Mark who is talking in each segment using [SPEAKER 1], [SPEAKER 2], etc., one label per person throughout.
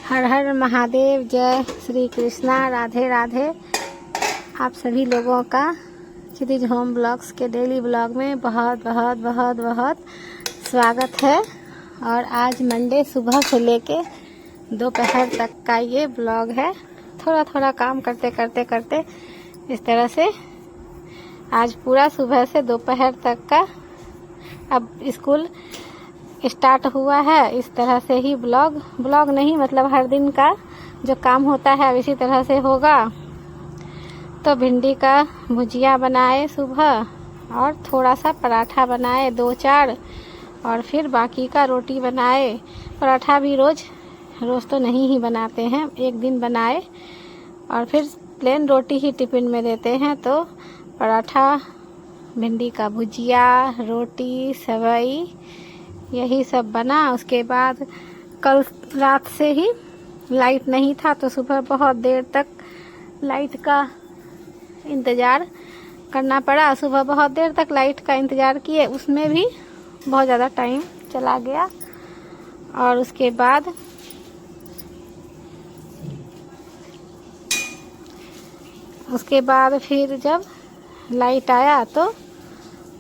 [SPEAKER 1] हर हर महादेव, जय श्री कृष्णा, राधे राधे। आप सभी लोगों का क्षितिज होम ब्लॉग्स के डेली ब्लॉग में बहुत बहुत बहुत बहुत स्वागत है। और आज मंडे सुबह से लेके दोपहर तक का ये ब्लॉग है। थोड़ा थोड़ा काम करते करते करते इस तरह से आज पूरा सुबह से दोपहर तक का अब स्कूल स्टार्ट हुआ है। इस तरह से ही ब्लॉग नहीं, मतलब हर दिन का जो काम होता है इसी तरह से होगा। तो भिंडी का भुजिया बनाए सुबह और थोड़ा सा पराठा बनाए 2-4, और फिर बाकी का रोटी बनाए। पराठा भी रोज़ तो नहीं ही बनाते हैं, एक दिन बनाए और फिर प्लेन रोटी ही टिफ़िन में देते हैं। तो पराठा, भिंडी का भुजिया, रोटी, सेवई, यही सब बना। उसके बाद कल रात से ही लाइट नहीं था तो सुबह बहुत देर तक लाइट का इंतज़ार करना पड़ा। सुबह बहुत देर तक लाइट का इंतज़ार किए, उसमें भी बहुत ज़्यादा टाइम चला गया। और उसके बाद फिर जब लाइट आया तो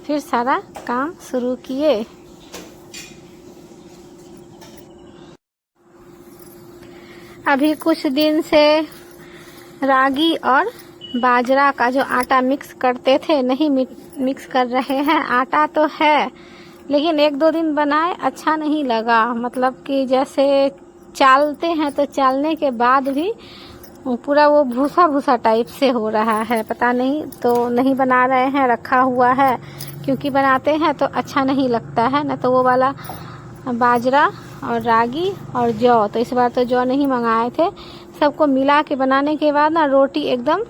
[SPEAKER 1] फिर सारा काम शुरू किए। अभी कुछ दिन से रागी और बाजरा का जो आटा मिक्स करते थे नहीं मिक्स कर रहे हैं। आटा तो है लेकिन 1-2 दिन बनाए अच्छा नहीं लगा, मतलब कि जैसे चालते हैं तो चालने के बाद भी पूरा वो भूसा भूसा टाइप से हो रहा है। पता नहीं, तो नहीं बना रहे हैं, रखा हुआ है, क्योंकि बनाते हैं तो अच्छा नहीं लगता है ना। तो वो वाला बाजरा और रागी और जौ, तो इस बार तो जौ नहीं मंगाए थे। सबको मिला के बनाने के बाद ना रोटी एकदम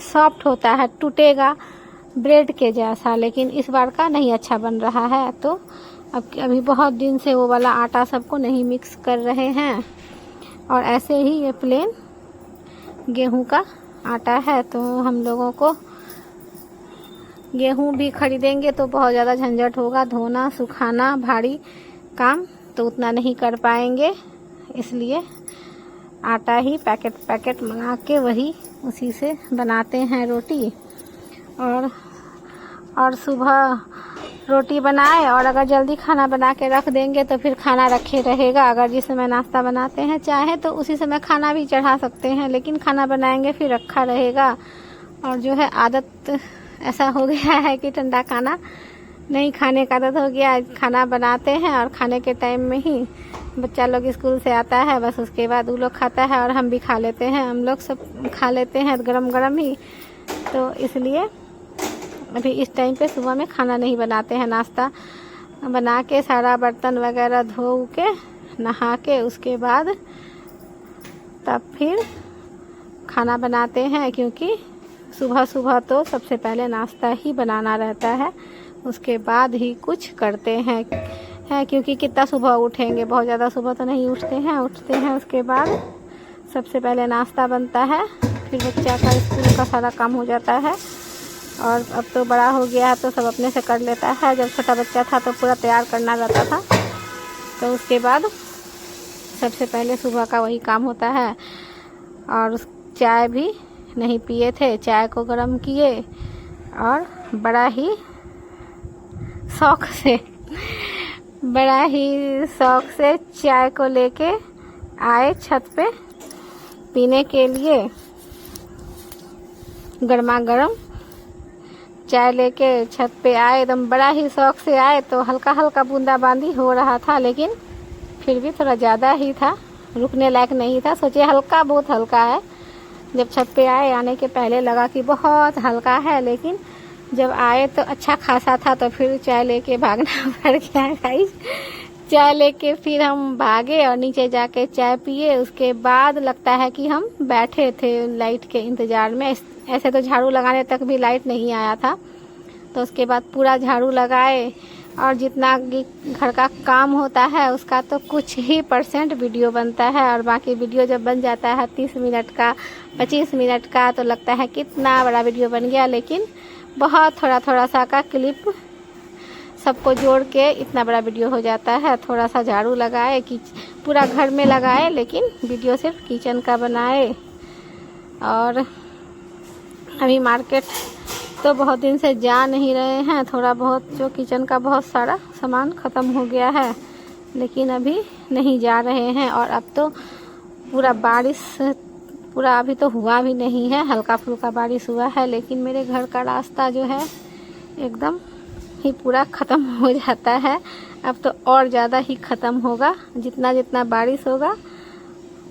[SPEAKER 1] सॉफ्ट होता है, टूटेगा ब्रेड के जैसा, लेकिन इस बार का नहीं अच्छा बन रहा है। तो अभी बहुत दिन से वो वाला आटा सबको नहीं मिक्स कर रहे हैं। और ऐसे ही ये प्लेन गेहूं का आटा है। तो हम लोगों को गेहूं भी खरीदेंगे तो बहुत ज़्यादा झंझट होगा, धोना सुखाना भारी काम, तो उतना नहीं कर पाएंगे। इसलिए आटा ही पैकेट मंगा के उसी से बनाते हैं रोटी। और सुबह रोटी बनाए, और अगर जल्दी खाना बना के रख देंगे तो फिर खाना रखे रहेगा। अगर जिस समय नाश्ता बनाते हैं चाहे तो उसी समय खाना भी चढ़ा सकते हैं, लेकिन खाना बनाएंगे फिर रखा रहेगा। और जो है आदत ऐसा हो गया है कि ठंडा खाना नहीं खाने का आदत हो गया। खाना बनाते हैं और खाने के टाइम में ही बच्चा लोग स्कूल से आता है, बस उसके बाद वो लोग खाता है और हम भी खा लेते हैं। हम लोग सब खा लेते हैं गरम गरम ही। तो इसलिए अभी इस टाइम पे सुबह में खाना नहीं बनाते हैं। नाश्ता बना के सारा बर्तन वगैरह धो के नहा के उसके बाद तब फिर खाना बनाते हैं, क्योंकि सुबह तो सबसे पहले नाश्ता ही बनाना रहता है, उसके बाद ही कुछ करते हैं। क्योंकि कितना सुबह उठेंगे, बहुत ज़्यादा सुबह तो नहीं उठते हैं। उसके बाद सबसे पहले नाश्ता बनता है, फिर बच्चा का स्कूल का सारा काम हो जाता है। और अब तो बड़ा हो गया है तो सब अपने से कर लेता है। जब छोटा बच्चा था तो पूरा तैयार करना रहता था। तो उसके बाद सबसे पहले सुबह का वही काम होता है। और चाय भी नहीं पिए थे, चाय को गर्म किए और बड़ा ही शौक से चाय को लेके आए छत पे पीने के लिए। गर्मा गर्म चाय लेके छत पे आए, एकदम बड़ा ही शौक से आए। तो हल्का हल्का बूंदाबांदी हो रहा था, लेकिन फिर भी थोड़ा ज़्यादा ही था, रुकने लायक नहीं था। सोचे हल्का, बहुत हल्का है। जब छत पे आए, आने के पहले लगा कि बहुत हल्का है, लेकिन जब आए तो अच्छा खासा था। तो फिर चाय लेके भागना पड़ गया गाइस। चाय लेके फिर हम भागे और नीचे जाके चाय पिए। उसके बाद लगता है कि हम बैठे थे लाइट के इंतज़ार में। ऐसे तो झाड़ू लगाने तक भी लाइट नहीं आया था। तो उसके बाद पूरा झाड़ू लगाए, और जितना घर का काम होता है उसका तो कुछ ही % वीडियो बनता है। और बाकी वीडियो जब बन जाता है 30 मिनट का, 25 मिनट का, तो लगता है कितना बड़ा वीडियो बन गया। लेकिन बहुत थोड़ा सा का क्लिप सबको जोड़ के इतना बड़ा वीडियो हो जाता है। थोड़ा सा झाड़ू लगाए कि पूरा घर में लगाए, लेकिन वीडियो सिर्फ किचन का बनाए। और अभी मार्केट तो बहुत दिन से जा नहीं रहे हैं, थोड़ा बहुत जो किचन का बहुत सारा सामान ख़त्म हो गया है, लेकिन अभी नहीं जा रहे हैं। और अब तो पूरा बारिश पूरा अभी तो हुआ भी नहीं है, हल्का फुल्का बारिश हुआ है, लेकिन मेरे घर का रास्ता जो है एकदम ही पूरा ख़त्म हो जाता है। अब तो और ज़्यादा ही ख़त्म होगा, जितना जितना बारिश होगा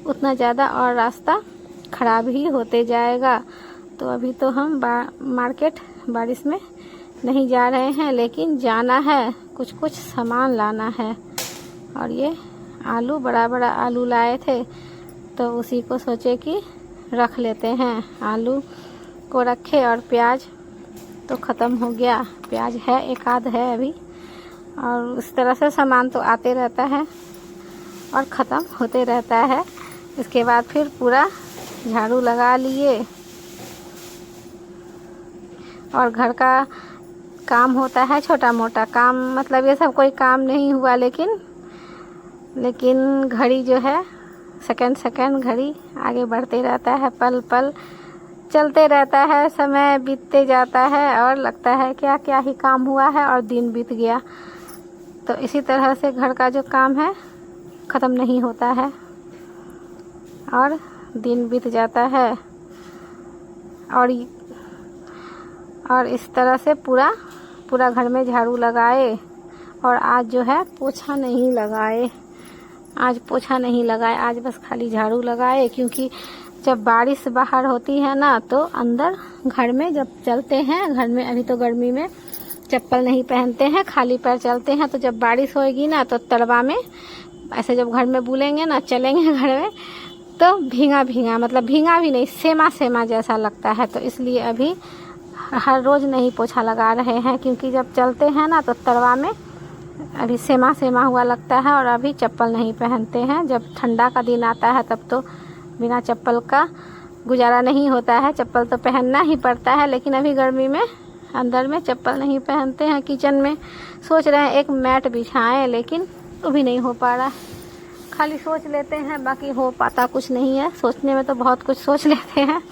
[SPEAKER 1] उतना ज़्यादा और रास्ता ख़राब ही होते जाएगा। तो अभी तो हम मार्केट बारिश में नहीं जा रहे हैं, लेकिन जाना है, कुछ कुछ सामान लाना है। और ये आलू, बड़ा बड़ा आलू लाए थे, तो उसी को सोचे कि रख लेते हैं। आलू को रखे और प्याज तो ख़त्म हो गया, प्याज है एक आध है अभी। और इस तरह से सामान तो आते रहता है और ख़त्म होते रहता है। इसके बाद फिर पूरा झाड़ू लगा लिए और घर का काम होता है छोटा मोटा काम, मतलब ये सब कोई काम नहीं हुआ, लेकिन घड़ी जो है सेकंड सेकंड घड़ी आगे बढ़ते रहता है, पल पल चलते रहता है, समय बीतते जाता है और लगता है क्या क्या ही काम हुआ है और दिन बीत गया। तो इसी तरह से घर का जो काम है ख़त्म नहीं होता है और दिन बीत जाता है। और इस तरह से पूरा घर में झाड़ू लगाए। और आज जो है पोछा नहीं लगाए, आज बस खाली झाड़ू लगाए, क्योंकि जब बारिश बाहर होती है ना, तो अंदर घर में जब चलते हैं, घर में अभी तो गर्मी में चप्पल नहीं पहनते हैं, खाली पैर चलते हैं, तो जब बारिश होएगी ना तो तलवा में ऐसे जब घर में बुलेंगे ना, चलेंगे घर में, तो भींगा भींगा, मतलब भींगा भी नहीं, सेमा सेमा जैसा लगता है। तो इसलिए अभी हर रोज़ नहीं पोछा लगा रहे हैं, क्योंकि जब चलते हैं ना तो तलवा में अभी सेमा सेमा हुआ लगता है। और अभी चप्पल नहीं पहनते हैं, जब ठंडा का दिन आता है तब तो बिना चप्पल का गुजारा नहीं होता है, चप्पल तो पहनना ही पड़ता है। लेकिन अभी गर्मी में अंदर में चप्पल नहीं पहनते हैं। किचन में सोच रहे हैं एक मैट बिछाएं, लेकिन वो भी नहीं हो पा रहा, खाली सोच लेते हैं, बाकी हो पाता कुछ नहीं है। सोचने में तो बहुत कुछ सोच लेते हैं।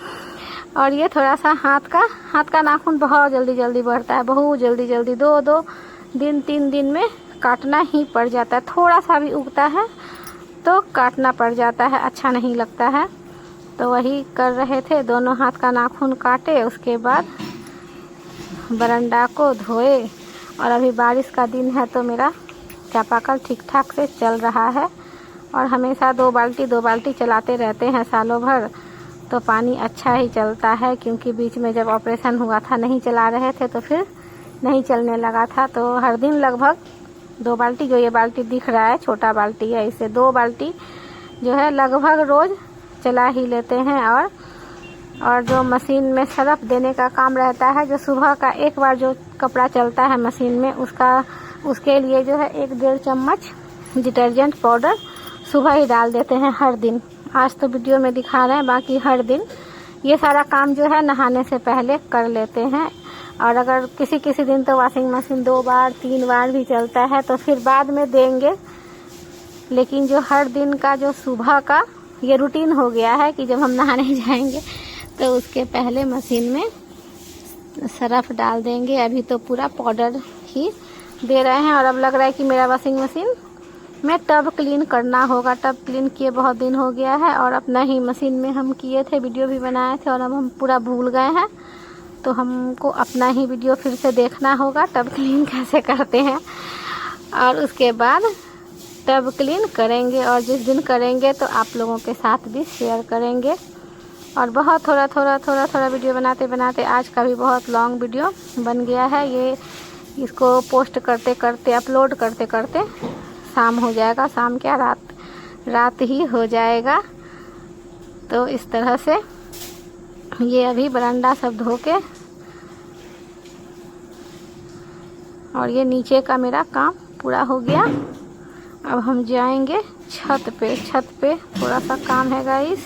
[SPEAKER 1] और ये थोड़ा सा हाथ का नाखून बहुत जल्दी जल्दी बढ़ता है, बहुत जल्दी जल्दी, 2 दिन 3 दिन में काटना ही पड़ जाता है। थोड़ा सा भी उगता है तो काटना पड़ जाता है, अच्छा नहीं लगता है। तो वही कर रहे थे, दोनों हाथ का नाखून काटे, उसके बाद बरंडा को धोए। और अभी बारिश का दिन है तो मेरा चापाकल ठीक ठाक से चल रहा है। और हमेशा 2 बाल्टी चलाते रहते हैं सालों भर, तो पानी अच्छा ही चलता है। क्योंकि बीच में जब ऑपरेशन हुआ था नहीं चला रहे थे, तो फिर नहीं चलने लगा था। तो हर दिन लगभग 2 बाल्टी, जो ये बाल्टी दिख रहा है छोटा बाल्टी है, इसे 2 बाल्टी जो है लगभग रोज़ चला ही लेते हैं। और जो मशीन में सरफ देने का काम रहता है, जो सुबह का एक बार जो कपड़ा चलता है मशीन में, उसके लिए जो है 1-1.5 चम्मच डिटर्जेंट पाउडर सुबह ही डाल देते हैं हर दिन। आज तो वीडियो में दिखा रहे हैं, बाकी हर दिन ये सारा काम जो है नहाने से पहले कर लेते हैं। और अगर किसी दिन तो वॉशिंग मशीन 2 बार 3 बार भी चलता है, तो फिर बाद में देंगे। लेकिन जो हर दिन का जो सुबह का ये रूटीन हो गया है कि जब हम नहाने जाएंगे तो उसके पहले मशीन में सरफ डाल देंगे। अभी तो पूरा पाउडर ही दे रहे हैं। और अब लग रहा है कि मेरा वॉशिंग मशीन में टब क्लीन करना होगा। टब क्लीन किए बहुत दिन हो गया है, और अपना ही मशीन में हम किए थे, वीडियो भी बनाए थे, और अब हम पूरा भूल गए हैं। तो हमको अपना ही वीडियो फिर से देखना होगा टब क्लीन कैसे करते हैं। और उसके बाद टब क्लीन करेंगे, और जिस दिन करेंगे तो आप लोगों के साथ भी शेयर करेंगे। और बहुत थोड़ा वीडियो बनाते बनाते आज का भी बहुत लॉन्ग वीडियो बन गया है। ये इसको पोस्ट करते करते, अपलोड करते करते शाम हो जाएगा, शाम क्या रात ही हो जाएगा। तो इस तरह से ये अभी बरांडा सब धो के, और ये नीचे का मेरा काम पूरा हो गया। अब हम जाएंगे छत पे थोड़ा सा काम है गाइस।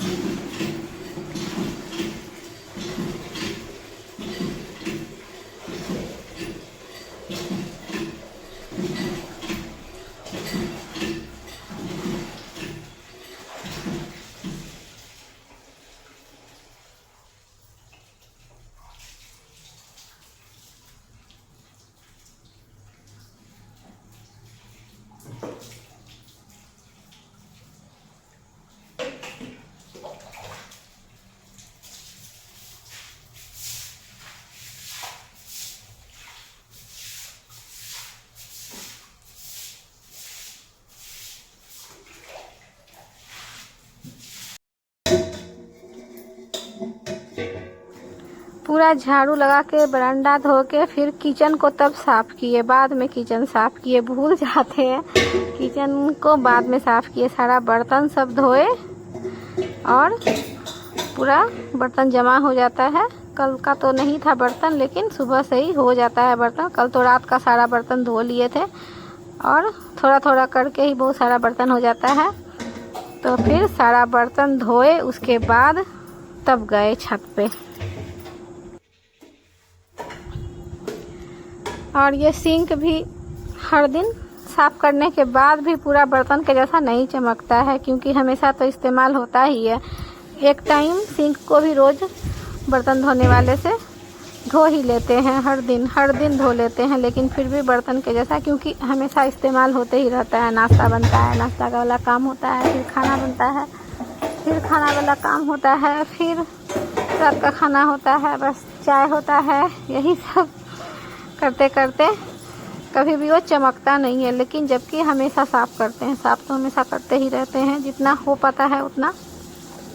[SPEAKER 1] पूरा झाड़ू लगा के बरामदा धो के फिर किचन को तब साफ किए, बाद में किचन साफ किए। भूल जाते हैं, किचन को बाद में साफ किए। सारा बर्तन सब धोए और पूरा बर्तन जमा हो जाता है। कल का तो नहीं था बर्तन, लेकिन सुबह से ही हो जाता है बर्तन। कल तो रात का सारा बर्तन धो लिए थे और थोड़ा थोड़ा करके ही बहुत सारा बर्तन हो जाता है। तो फिर सारा बर्तन धोए, उसके बाद तब गए छत पे। और ये सिंक भी हर दिन साफ करने के बाद भी पूरा बर्तन के जैसा नहीं चमकता है, क्योंकि हमेशा तो इस्तेमाल होता ही है। एक टाइम सिंक को भी रोज़ बर्तन धोने वाले से धो ही लेते हैं, हर दिन धो लेते हैं, लेकिन फिर भी बर्तन के जैसा, क्योंकि हमेशा इस्तेमाल होते ही रहता है। नाश्ता बनता है, नाश्ता का वाला काम होता है, फिर खाना बनता है, फिर खाना वाला काम होता है, फिर रात का खाना होता है, बस चाय होता है। यही सब करते करते कभी भी वो चमकता नहीं है। लेकिन जबकि हमेशा साफ़ करते हैं, साफ़ तो हमेशा करते ही रहते हैं, जितना हो पाता है उतना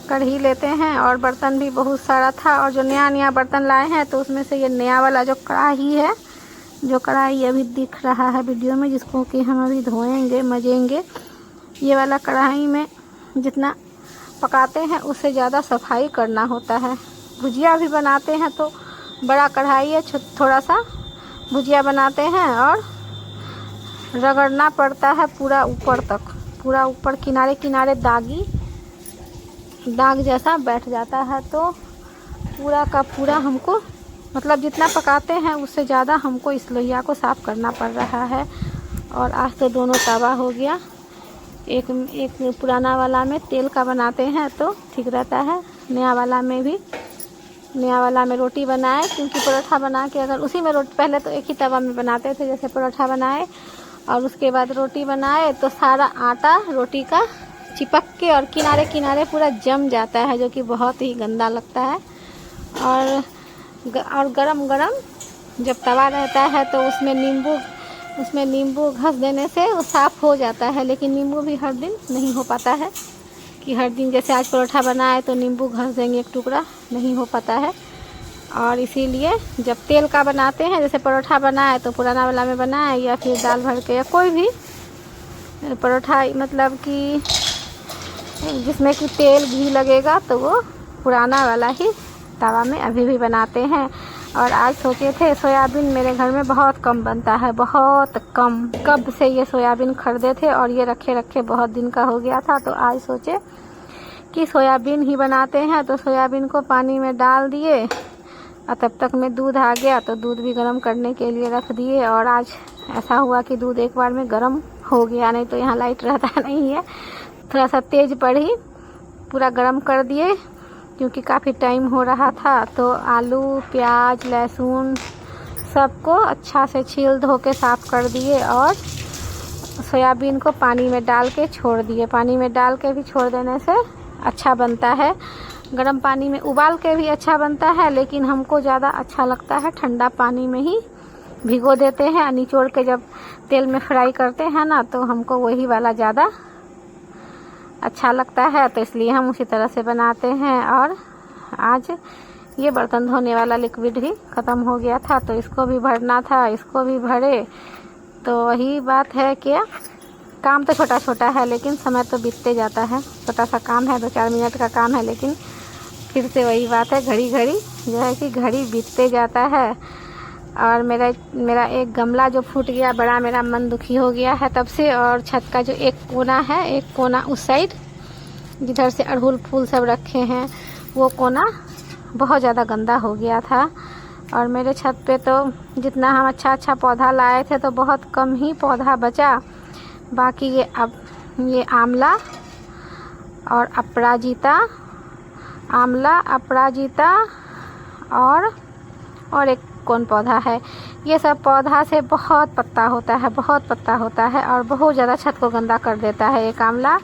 [SPEAKER 1] कर ही लेते हैं। और बर्तन भी बहुत सारा था, और जो नया बर्तन लाए हैं तो उसमें से ये नया वाला जो कढ़ाई है, जो कढ़ाई अभी दिख रहा है वीडियो में, जिसको कि हम अभी धोएंगे मजेंगे, ये वाला कढ़ाई में जितना पकाते हैं उससे ज़्यादा सफाई करना होता है। भुजिया भी बनाते हैं तो बड़ा कढ़ाई है, थोड़ा सा भुजिया बनाते हैं और रगड़ना पड़ता है पूरा ऊपर तक, पूरा ऊपर किनारे किनारे दाग जैसा बैठ जाता है। तो पूरा का पूरा हमको, मतलब जितना पकाते हैं उससे ज़्यादा हमको इस लोहिया को साफ़ करना पड़ रहा है। और आज तो दोनों तवा हो गया। एक पुराना वाला में तेल का बनाते हैं तो ठीक रहता है, नया वाला में रोटी बनाए, क्योंकि परोठा बना के अगर उसी में रोटी, पहले तो एक ही तवा में बनाते थे, जैसे परोठा बनाए और उसके बाद रोटी बनाए तो सारा आटा रोटी का चिपक के और किनारे किनारे पूरा जम जाता है, जो कि बहुत ही गंदा लगता है। और गरम जब तवा रहता है तो उसमें नींबू घस देने से वो साफ़ हो जाता है। लेकिन नींबू भी हर दिन नहीं हो पाता है कि हर दिन जैसे आज परोठा बनाए तो नींबू घस देंगे एक टुकड़ा, नहीं हो पाता है। और इसीलिए जब तेल का बनाते हैं, जैसे परोठा बनाए तो पुराना वाला में बनाए, या फिर दाल भर के, या कोई भी परोठा मतलब कि जिसमें कि तेल घी लगेगा, तो वो पुराना वाला ही तवा में अभी भी बनाते हैं। और आज सोचे थे, सोयाबीन मेरे घर में बहुत कम बनता है, बहुत कम। कब से ये सोयाबीन खरीदे थे और ये रखे बहुत दिन का हो गया था। तो आज सोचे कि सोयाबीन ही बनाते हैं। तो सोयाबीन को पानी में डाल दिए और तब तक में दूध आ गया, तो दूध भी गर्म करने के लिए रख दिए। और आज ऐसा हुआ कि दूध एक बार में गर्म हो गया, नहीं तो यहाँ लाइट रहता नहीं है। थोड़ा सा तेज़ पड़ी, पूरा गर्म कर दिए, क्योंकि काफ़ी टाइम हो रहा था। तो आलू, प्याज, लहसुन सबको अच्छा से छील धो के साफ़ कर दिए और सोयाबीन को पानी में डाल के छोड़ दिए। पानी में डाल के भी छोड़ देने से अच्छा बनता है। गर्म पानी में उबाल के भी अच्छा बनता है, लेकिन हमको ज़्यादा अच्छा लगता है ठंडा पानी में ही भिगो देते हैं। निचोड़ के जब तेल में फ्राई करते हैं ना, तो हमको वही वाला ज़्यादा अच्छा लगता है, तो इसलिए हम उसी तरह से बनाते हैं। और आज ये बर्तन धोने वाला लिक्विड भी ख़त्म हो गया था, तो इसको भी भरना था, इसको भी भरे। तो वही बात है कि काम तो छोटा छोटा है, लेकिन समय तो बीतते जाता है। छोटा सा काम है, 2-4 मिनट का काम है, लेकिन फिर से वही बात है, घड़ी जो है कि घड़ी बीतते जाता है। और मेरा एक गमला जो फूट गया, बड़ा मेरा मन दुखी हो गया है तब से। और छत का जो एक कोना उस साइड जिधर से अड़हुल फूल सब रखे हैं, वो कोना बहुत ज़्यादा गंदा हो गया था। और मेरे छत पे तो जितना हम अच्छा पौधा लाए थे, तो बहुत कम ही पौधा बचा। बाकी ये आंवला और अपराजिता और एक कौन पौधा है, ये सब पौधा से बहुत पत्ता होता है और बहुत ज़्यादा छत को गंदा कर देता है। एक आंवला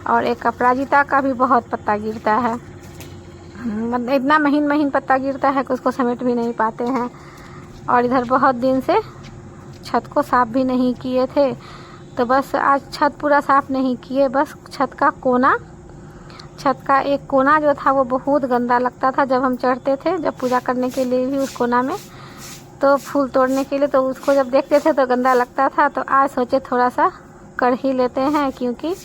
[SPEAKER 1] और एक अपराजिता का भी बहुत पत्ता गिरता है, मतलब इतना महीन पत्ता गिरता है कि उसको समेट भी नहीं पाते हैं। और इधर बहुत दिन से छत को साफ़ भी नहीं किए थे, तो बस आज छत पूरा साफ़ नहीं किए, बस छत छत का एक कोना जो था वो बहुत गंदा लगता था जब हम चढ़ते थे, जब पूजा करने के लिए भी उस कोना में, तो फूल तोड़ने के लिए, तो उसको जब देखते थे तो गंदा लगता था। तो आज सोचे थोड़ा सा कर ही लेते हैं, क्योंकि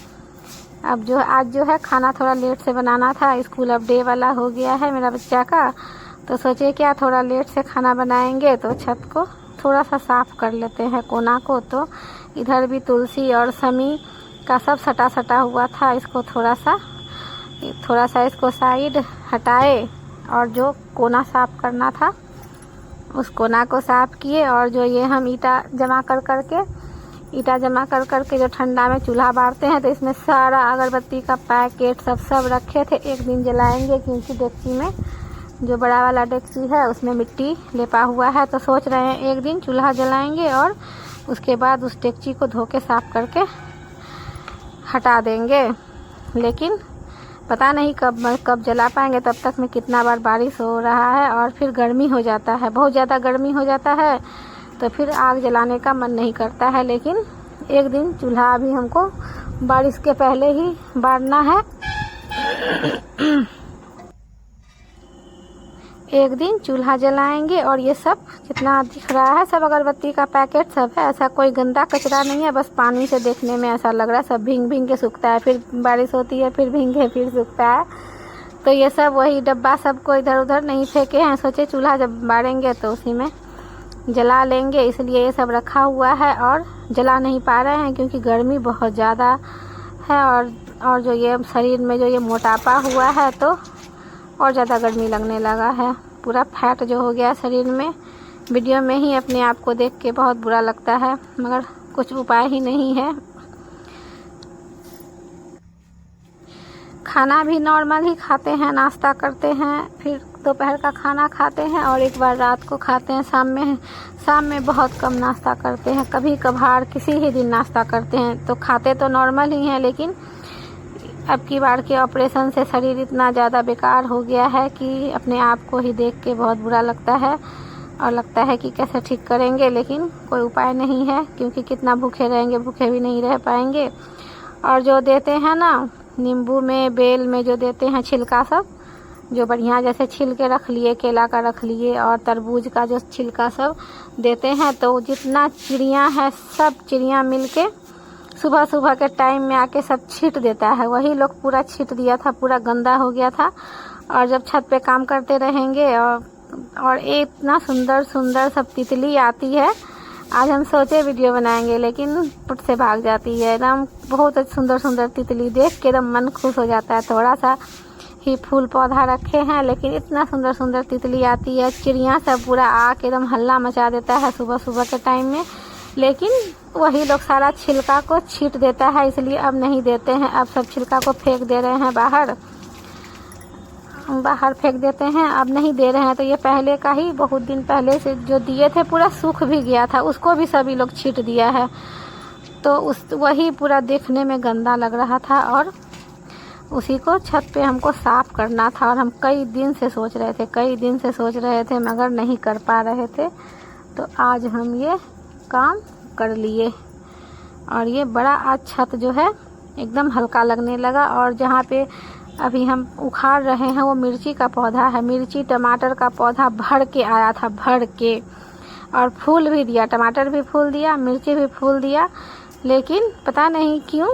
[SPEAKER 1] अब आज जो है खाना थोड़ा लेट से बनाना था। स्कूल अब डे वाला हो गया है मेरा बच्चा का, तो सोचे क्या थोड़ा लेट से खाना बनाएंगे तो छत को थोड़ा सा साफ़ कर लेते हैं कोना को। तो इधर भी तुलसी और समी का सब सटा सटा हुआ था, इसको थोड़ा सा इसको साइड हटाए और जो कोना साफ़ करना था उस कोना को साफ़ किए। और जो ये हम ईटा जमा कर के जो ठंडा में चूल्हा बारते हैं, तो इसमें सारा अगरबत्ती का पैकेट सब रखे थे। एक दिन जलाएंगे, क्योंकि डेगची में जो बड़ा वाला डेगची है उसमें मिट्टी लेपा हुआ है, तो सोच रहे हैं एक दिन चूल्हा जलाएंगे और उसके बाद उस डेगची को धो के साफ़ करके हटा देंगे। लेकिन पता नहीं कब जला पाएंगे, तब तक में कितना बार बारिश हो रहा है और फिर गर्मी हो जाता है, बहुत ज़्यादा गर्मी हो जाता है, तो फिर आग जलाने का मन नहीं करता है। लेकिन एक दिन चूल्हा अभी हमको बारिश के पहले ही बारना है। एक दिन चूल्हा जलाएंगे और ये सब जितना दिख रहा है सब अगरबत्ती का पैकेट सब है, ऐसा कोई गंदा कचरा नहीं है। बस पानी से देखने में ऐसा लग रहा है सब भींग के सूखता है, फिर बारिश होती है, फिर भींगे, फिर सूखता है। तो ये सब वही डब्बा सबको इधर उधर नहीं फेंके हैं, सोचे चूल्हा जब बारेंगे तो उसी में जला लेंगे, इसलिए ये सब रखा हुआ है। और जला नहीं पा रहे हैं क्योंकि गर्मी बहुत ज़्यादा है, और जो ये शरीर में जो ये मोटापा हुआ है तो और ज़्यादा गर्मी लगने लगा है, पूरा फैट जो हो गया शरीर में। वीडियो में ही अपने आप को देख के बहुत बुरा लगता है, मगर कुछ उपाय ही नहीं है। खाना भी नॉर्मल ही खाते हैं, नाश्ता करते हैं, फिर दोपहर का खाना खाते हैं और एक बार रात को खाते हैं। शाम में बहुत कम नाश्ता करते हैं, कभी कभार किसी ही दिन नाश्ता करते हैं। तो खाते तो नॉर्मल ही हैं, लेकिन अब की बार के ऑपरेशन से शरीर इतना ज़्यादा बेकार हो गया है कि अपने आप को ही देख के बहुत बुरा लगता है और लगता है कि कैसे ठीक करेंगे, लेकिन कोई उपाय नहीं है, क्योंकि कितना भूखे रहेंगे, भूखे भी नहीं रह पाएंगे। और जो देते हैं ना नींबू में, बेल में जो देते हैं छिलका सब, जो बढ़िया जैसे छिल के रख लिए, केला का रख लिए और तरबूज का जो छिलका सब देते हैं, तो जितना चिड़िया है सब चिड़िया मिलके सुबह के टाइम में आके सब छींट देता है। वही लोग पूरा छींट दिया था, पूरा गंदा हो गया था। और जब छत पे काम करते रहेंगे और इतना सुंदर सब तितली आती है। आज हम सोचे वीडियो बनाएंगे, लेकिन पुट से भाग जाती है एकदम। बहुत सुंदर तितली देख के एकदम मन खुश हो जाता है। थोड़ा सा ही फूल पौधा रखे हैं, लेकिन इतना सुंदर तितली आती है। चिड़िया सब पूरा आके एकदम हल्ला मचा देता है सुबह के टाइम में, लेकिन वही लोग सारा छिलका को छींट देता है, इसलिए अब नहीं देते हैं। अब सब छिलका को फेंक दे रहे हैं बाहर फेंक देते हैं, अब नहीं दे रहे हैं। तो ये पहले का ही बहुत दिन पहले से जो दिए थे पूरा सूख भी गया था, उसको भी सभी लोग छींट दिया है। तो वही पूरा देखने में गंदा लग रहा था और उसी को छत पे हमको साफ़ करना था। और हम कई दिन से सोच रहे थे मगर नहीं कर पा रहे थे। तो आज हम ये काम कर लिए और ये बड़ा आज छत जो है एकदम हल्का लगने लगा। और जहाँ पे अभी हम उखाड़ रहे हैं वो मिर्ची का पौधा है, मिर्ची टमाटर का पौधा भर के आया था, भर के, और फूल भी दिया, टमाटर भी फूल दिया, मिर्ची भी फूल दिया। लेकिन पता नहीं क्यों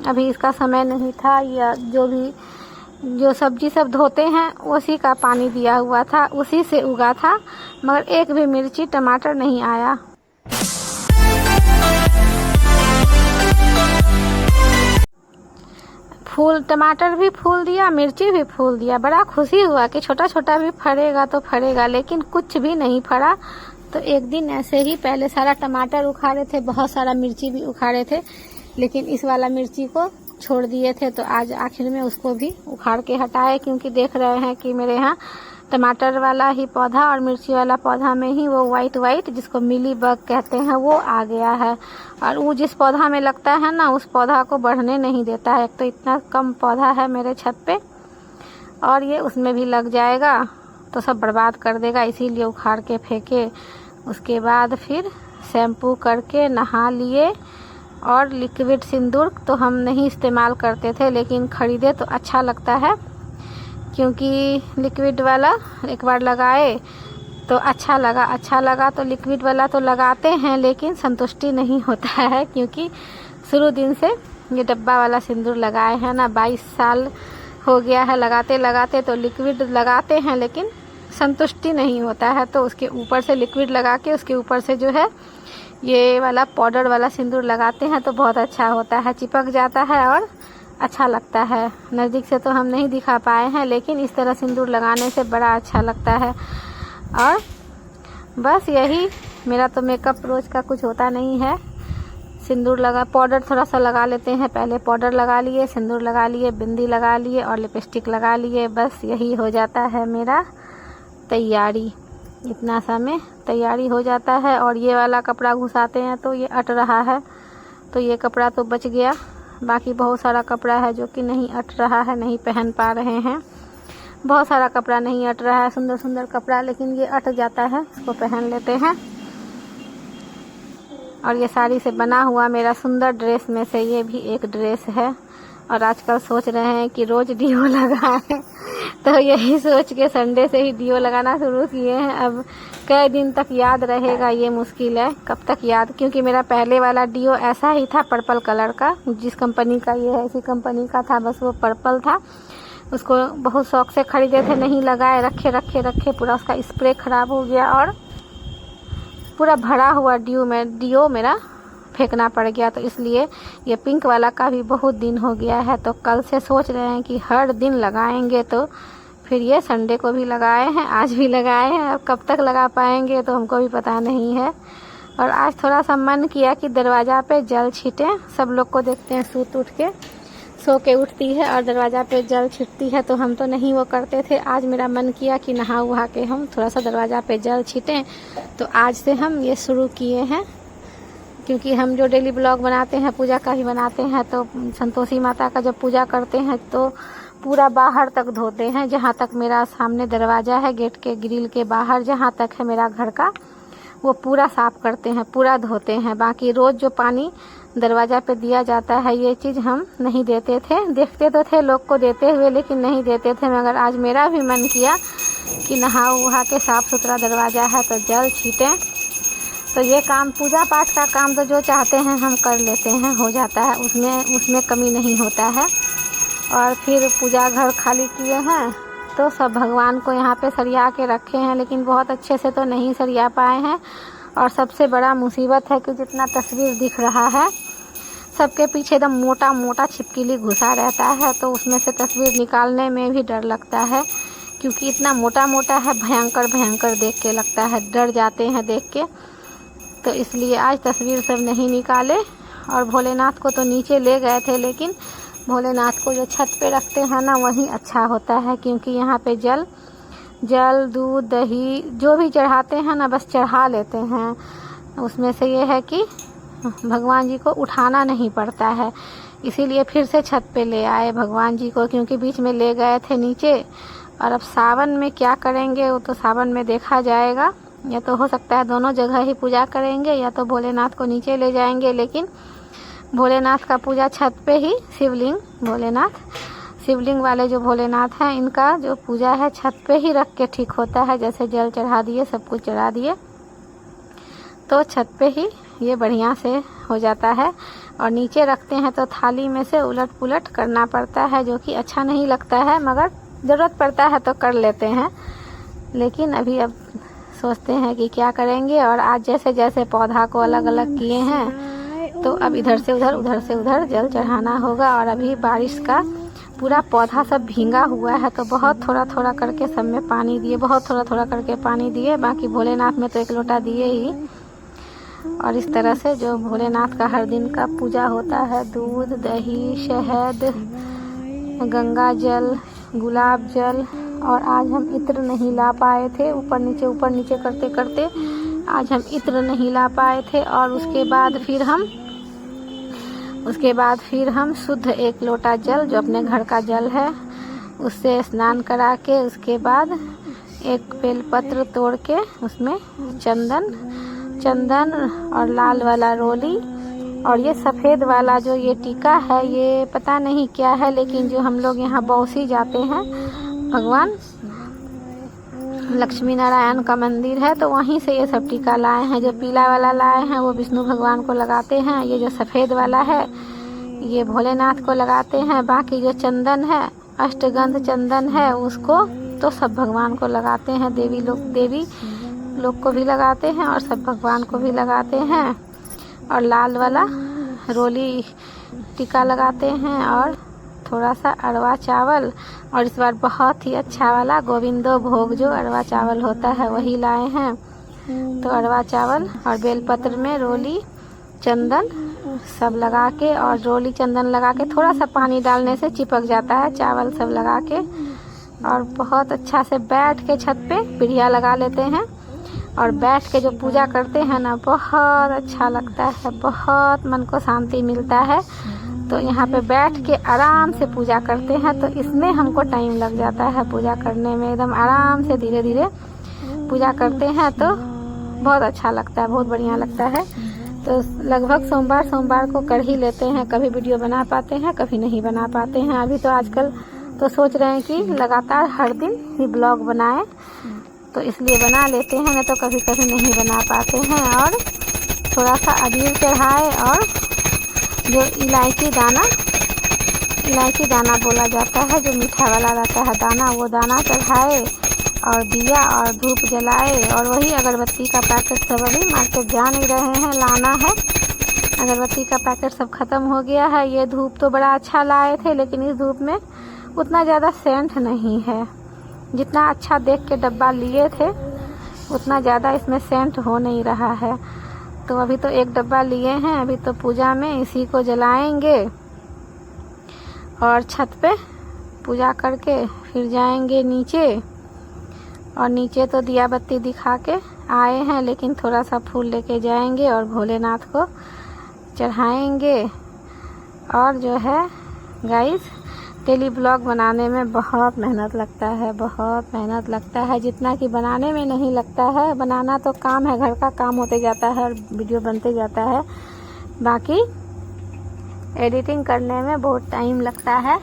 [SPEAKER 1] अभी इसका समय नहीं था, या जो सब्जी सब धोते हैं उसी का पानी दिया हुआ था, उसी से उगा था, मगर एक भी मिर्ची टमाटर नहीं आया। फूल टमाटर भी फूल दिया, मिर्ची भी फूल दिया। बड़ा खुशी हुआ कि छोटा भी फरेगा तो फरेगा, लेकिन कुछ भी नहीं फरा। तो एक दिन ऐसे ही पहले सारा टमाटर उखाड़े थे, बहुत सारा मिर्ची भी उखाड़े थे, लेकिन इस वाला मिर्ची को छोड़ दिए थे। तो आज आखिर में उसको भी उखाड़ के हटाए, क्योंकि देख रहे हैं कि मेरे यहाँ टमाटर वाला ही पौधा और मिर्ची वाला पौधा में ही वो वाइट जिसको मिली बग कहते हैं वो आ गया है। और वो जिस पौधा में लगता है ना उस पौधा को बढ़ने नहीं देता है। एक तो इतना कम पौधा है मेरे छत पे, और ये उसमें भी लग जाएगा तो सब बर्बाद कर देगा, इसीलिए उखाड़ के फेंके। उसके बाद फिर शैम्पू करके नहा लिए और लिक्विड सिंदूर तो हम नहीं इस्तेमाल करते थे, लेकिन ख़रीदे तो अच्छा लगता है, क्योंकि लिक्विड वाला एक बार लगाए तो अच्छा लगा तो लिक्विड वाला तो लगाते हैं, लेकिन संतुष्टि नहीं होता है, क्योंकि शुरू दिन से ये डब्बा वाला सिंदूर लगाए हैं ना, 22 साल हो गया है लगाते लगाते। तो लिक्विड लगाते हैं लेकिन संतुष्टि नहीं होता है, तो उसके ऊपर से लिक्विड लगा के उसके ऊपर से जो है ये वाला पाउडर वाला सिंदूर लगाते हैं तो बहुत अच्छा होता है, चिपक जाता है और अच्छा लगता है। नज़दीक से तो हम नहीं दिखा पाए हैं, लेकिन इस तरह सिंदूर लगाने से बड़ा अच्छा लगता है। और बस यही, मेरा तो मेकअप रोज़ का कुछ होता नहीं है। सिंदूर लगा, पाउडर थोड़ा सा लगा लेते हैं, पहले पाउडर लगा लिए, सिंदूर लगा लिए, बिंदी लगा लिए और लिपस्टिक लगा लिए, बस यही हो जाता है मेरा तैयारी। इतना सा में तैयारी हो जाता है। और ये वाला कपड़ा घुसाते हैं तो ये अट रहा है, तो ये कपड़ा तो बच गया। बाकी बहुत सारा कपड़ा है जो कि नहीं अट रहा है, नहीं पहन पा रहे हैं। बहुत सारा कपड़ा नहीं अट रहा है, सुंदर सुंदर कपड़ा, लेकिन ये अट जाता है, इसको पहन लेते हैं। और ये साड़ी से बना हुआ मेरा सुंदर ड्रेस में से ये भी एक ड्रेस है। और आजकल सोच रहे हैं कि रोज़ डीओ लगाएं, तो यही सोच के संडे से ही डीओ लगाना शुरू किए हैं। अब कई दिन तक याद रहेगा ये मुश्किल है, कब तक याद, क्योंकि मेरा पहले वाला डीओ ऐसा ही था, पर्पल कलर का, जिस कंपनी का ये है इसी कंपनी का था, बस वो पर्पल था। उसको बहुत शौक से ख़रीदे थे, नहीं लगाए, रखे पूरा उसका स्प्रे ख़राब हो गया और पूरा भरा हुआ डीओ मेरा फेंकना पड़ गया। तो इसलिए ये पिंक वाला का भी बहुत दिन हो गया है, तो कल से सोच रहे हैं कि हर दिन लगाएंगे। तो फिर ये संडे को भी लगाए हैं, आज भी लगाए हैं, अब कब तक लगा पाएंगे तो हमको भी पता नहीं है। और आज थोड़ा सा मन किया कि दरवाज़ा पे जल छीटें। सब लोग को देखते हैं सो के उठती है और दरवाज़ा पे जल छिटती है, तो हम तो नहीं वो करते थे। आज मेरा मन किया कि नहा वहा के हम थोड़ा सा दरवाज़ा पे जल छीटें, तो आज से हम ये शुरू किए हैं। क्योंकि हम जो डेली ब्लॉग बनाते हैं, पूजा का ही बनाते हैं, तो संतोषी माता का जब पूजा करते हैं तो पूरा बाहर तक धोते हैं। जहाँ तक मेरा सामने दरवाज़ा है, गेट के ग्रिल के बाहर जहाँ तक है मेरा घर का, वो पूरा साफ़ करते हैं, पूरा धोते हैं। बाकी रोज़ जो पानी दरवाज़ा पे दिया जाता है, ये चीज़ हम नहीं देते थे। देखते तो थे लोग को देते हुए, लेकिन नहीं देते थे। मगर आज मेरा भी मन किया कि नहा वहा के साफ़ सुथरा दरवाज़ा है तो जल छीटें। तो ये काम, पूजा पाठ का काम तो जो चाहते हैं हम कर लेते हैं, हो जाता है, उसमें कमी नहीं होता है। और फिर पूजा घर खाली किए हैं तो सब भगवान को यहाँ पे सरिया के रखे हैं, लेकिन बहुत अच्छे से तो नहीं सरिया पाए हैं। और सबसे बड़ा मुसीबत है कि जितना तस्वीर दिख रहा है, सबके पीछे एकदम मोटा मोटा छिपकली घुसा रहता है, तो उसमें से तस्वीर निकालने में भी डर लगता है, क्योंकि इतना मोटा मोटा है, भयंकर देख के लगता है, डर जाते हैं देख के। तो इसलिए आज तस्वीर सब नहीं निकाले। और भोलेनाथ को तो नीचे ले गए थे, लेकिन भोलेनाथ को जो छत पे रखते हैं ना, वही अच्छा होता है, क्योंकि यहाँ पे जल दूध दही जो भी चढ़ाते हैं ना, बस चढ़ा लेते हैं। उसमें से ये है कि भगवान जी को उठाना नहीं पड़ता है, इसीलिए फिर से छत पे ले आए भगवान जी को, क्योंकि बीच में ले गए थे नीचे। और अब सावन में क्या करेंगे वो तो सावन में देखा जाएगा। या तो हो सकता है दोनों जगह ही पूजा करेंगे, या तो भोलेनाथ को नीचे ले जाएंगे। लेकिन भोलेनाथ का पूजा छत पे ही, शिवलिंग वाले जो भोलेनाथ हैं, इनका जो पूजा है छत पे ही रख के ठीक होता है। जैसे जल चढ़ा दिए, सब कुछ चढ़ा दिए, तो छत पे ही ये बढ़िया से हो जाता है। और नीचे रखते हैं तो थाली में से उलट पुलट करना पड़ता है, जो कि अच्छा नहीं लगता है, मगर ज़रूरत पड़ता है तो कर लेते हैं। लेकिन अब सोचते हैं कि क्या करेंगे। और आज जैसे जैसे पौधा को अलग अलग किए हैं, तो अब इधर से उधर जल चढ़ाना होगा। और अभी बारिश का पूरा पौधा सब भींगा हुआ है, तो बहुत थोड़ा थोड़ा करके सब में पानी दिए, बाकी भोलेनाथ में तो 1 लोटा दिए ही। और इस तरह से जो भोलेनाथ का हर दिन का पूजा होता है, दूध दही शहद गंगा जल गुलाब जल। और आज हम इत्र नहीं ला पाए थे, ऊपर नीचे करते करते आज हम इत्र नहीं ला पाए थे। और उसके बाद फिर हम शुद्ध 1 लोटा जल, जो अपने घर का जल है, उससे स्नान करा के, उसके बाद 1 बेलपत्र तोड़ के उसमें चंदन और लाल वाला रोली और ये सफ़ेद वाला जो ये टीका है ये पता नहीं क्या है, लेकिन जो हम लोग यहाँ बौसी जाते हैं भगवान लक्ष्मी नारायण का मंदिर है तो वहीं से ये सब टीका लाए हैं। जो पीला वाला लाए हैं वो विष्णु भगवान को लगाते हैं, ये जो सफ़ेद वाला है ये भोलेनाथ को लगाते हैं। बाकी जो चंदन है अष्टगंध चंदन है उसको तो सब भगवान को लगाते हैं, देवी लोग को भी लगाते हैं और सब भगवान को भी लगाते हैं। और लाल वाला रोली टीका लगाते हैं और थोड़ा सा अरवा चावल, और इस बार बहुत ही अच्छा वाला गोविंदो भोग जो अरवा चावल होता है वही लाए हैं। तो अरवा चावल और बेलपत्र में रोली चंदन सब लगा के, और रोली चंदन लगा के थोड़ा सा पानी डालने से चिपक जाता है चावल सब लगा के, और बहुत अच्छा से बैठ के छत पे पीढ़िया लगा लेते हैं और बैठ के जो पूजा करते हैं ना बहुत अच्छा लगता है, बहुत मन को शांति मिलता है। तो यहाँ पे बैठ के आराम से पूजा करते हैं तो इसमें हमको टाइम लग जाता है पूजा करने में, एकदम आराम से धीरे धीरे पूजा करते हैं तो बहुत अच्छा लगता है, बहुत बढ़िया लगता है। तो लगभग सोमवार को कर ही लेते हैं, कभी वीडियो बना पाते हैं कभी नहीं बना पाते हैं। अभी तो आजकल तो सोच रहे हैं कि लगातार हर दिन ही ब्लॉग बनाएं, तो इसलिए बना लेते हैं, नहीं तो कभी कभी नहीं बना पाते हैं। और थोड़ा सा अबीर चढ़ाए और जो इलायची दाना बोला जाता है जो मीठा वाला रहता है दाना, वो दाना चढ़ाए और दिया और धूप जलाए, और वही अगरबत्ती का पैकेट सब अभी मार्केट जा नहीं रहे हैं, लाना है। अगरबत्ती का पैकेट सब ख़त्म हो गया है। ये धूप तो बड़ा अच्छा लाए थे लेकिन इस धूप में उतना ज़्यादा सेंट नहीं है, जितना अच्छा देख के डब्बा लिए थे उतना ज़्यादा इसमें सेंट हो नहीं रहा है। तो अभी तो एक डब्बा लिए हैं, अभी तो पूजा में इसी को जलाएंगे और छत पे पूजा करके फिर जाएंगे नीचे। और नीचे तो दिया बत्ती दिखा के आए हैं, लेकिन थोड़ा सा फूल लेके जाएंगे और भोलेनाथ को चढ़ाएंगे। और जो है गाइस डेली ब्लॉग बनाने में बहुत मेहनत लगता है, बहुत मेहनत लगता है, जितना कि बनाने में नहीं लगता है। बनाना तो काम है, घर का काम होते जाता है और वीडियो बनते जाता है, बाकी एडिटिंग करने में बहुत टाइम लगता है।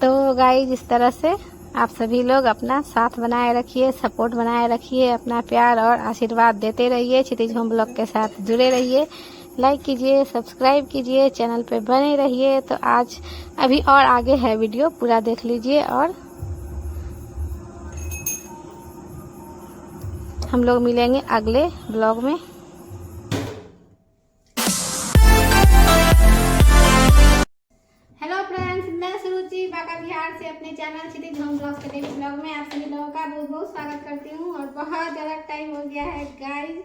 [SPEAKER 1] तो गाइस इस तरह से आप सभी लोग अपना साथ बनाए रखिए, सपोर्ट बनाए रखिए, अपना प्यार और आशीर्वाद देते रहिए, क्षितिज होम ब्लॉग के साथ जुड़े रहिए, लाइक कीजिए, सब्सक्राइब कीजिए, चैनल पे बने रहिए। तो आज अभी और आगे है वीडियो, पूरा देख लीजिए और हम लोग मिलेंगे अगले ब्लॉग में। हेलो फ्रेंड्स, मैं सुरुचि बांका बिहार से अपने चैनल क्षितिज होम ब्लॉग के डेली ब्लॉग में आप सभी लोगों का बहुत बहुत स्वागत करती हूँ। और बहुत ज़्यादा टाइम हो गया है गाइस,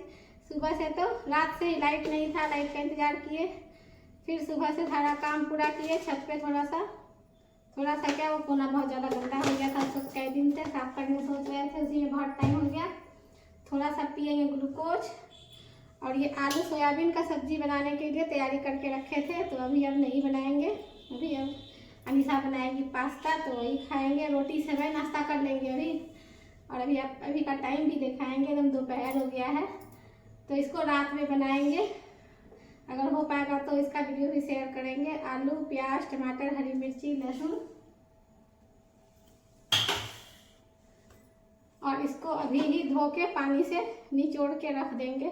[SPEAKER 1] सुबह से तो रात से ही लाइट नहीं था, लाइट का इंतजार किए, फिर सुबह से सारा काम पूरा किए। छत पे थोड़ा सा क्या वो कोना बहुत ज़्यादा गंदा हो गया था, उसको कई दिन से साफ करने सोच रहे थे, उसी में बहुत टाइम हो गया। थोड़ा सा पिएंगे ग्लूकोज। और ये आलू सोयाबीन का सब्जी बनाने के लिए तैयारी करके रखे थे, तो अभी अब नहीं बनाएंगे, अभी अब अनिशा बनाएगी पास्ता, तो वही खाएंगे। रोटी से वही नाश्ता कर लेंगे अभी। और अभी का टाइम भी दिखाएंगे, एकदम दोपहर हो गया है, तो इसको रात में बनाएंगे। अगर हो पाएगा तो इसका वीडियो भी शेयर करेंगे। आलू, प्याज, टमाटर, हरी मिर्ची, लहसुन, और इसको अभी ही धो के पानी से निचोड़ के रख देंगे,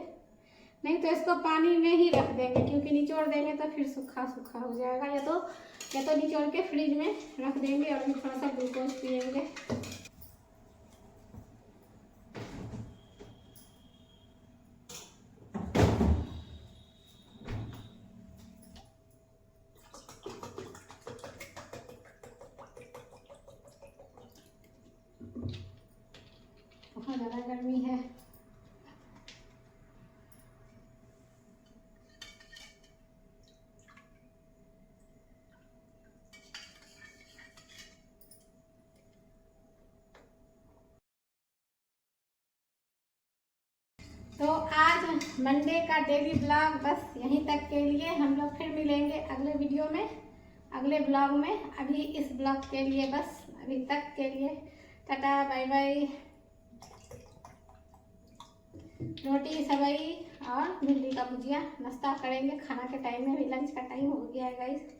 [SPEAKER 1] नहीं तो इसको पानी में ही रख देंगे, क्योंकि निचोड़ देंगे तो फिर सूखा हो जाएगा। या तो निचोड़ के फ्रिज में रख देंगे और थोड़ा सा ग्लूकोज पिएंगे। बहुत ज़्यादा गर्मी है। तो आज मंडे का डेली ब्लॉग बस यहीं तक के लिए। हम लोग फिर मिलेंगे अगले वीडियो में, अगले ब्लॉग में। अभी इस ब्लॉग के लिए बस अभी तक के लिए टाटा बाय बाय। रोटी सब्जी और भिंडी का भुजिया। नाश्ता करेंगे, खाना के टाइम में भी लंच का टाइम हो गया है गाइस।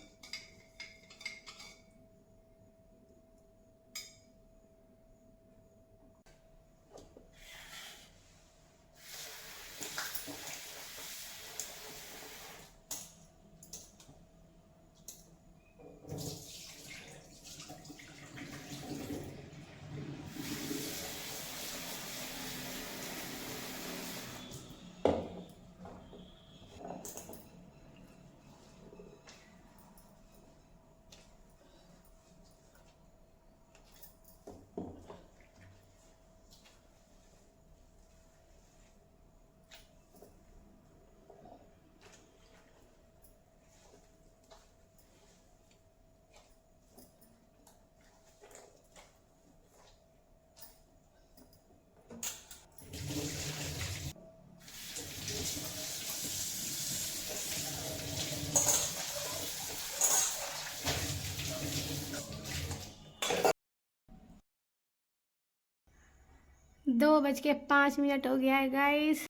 [SPEAKER 1] दो बज के 5 मिनट हो गया है गाइस।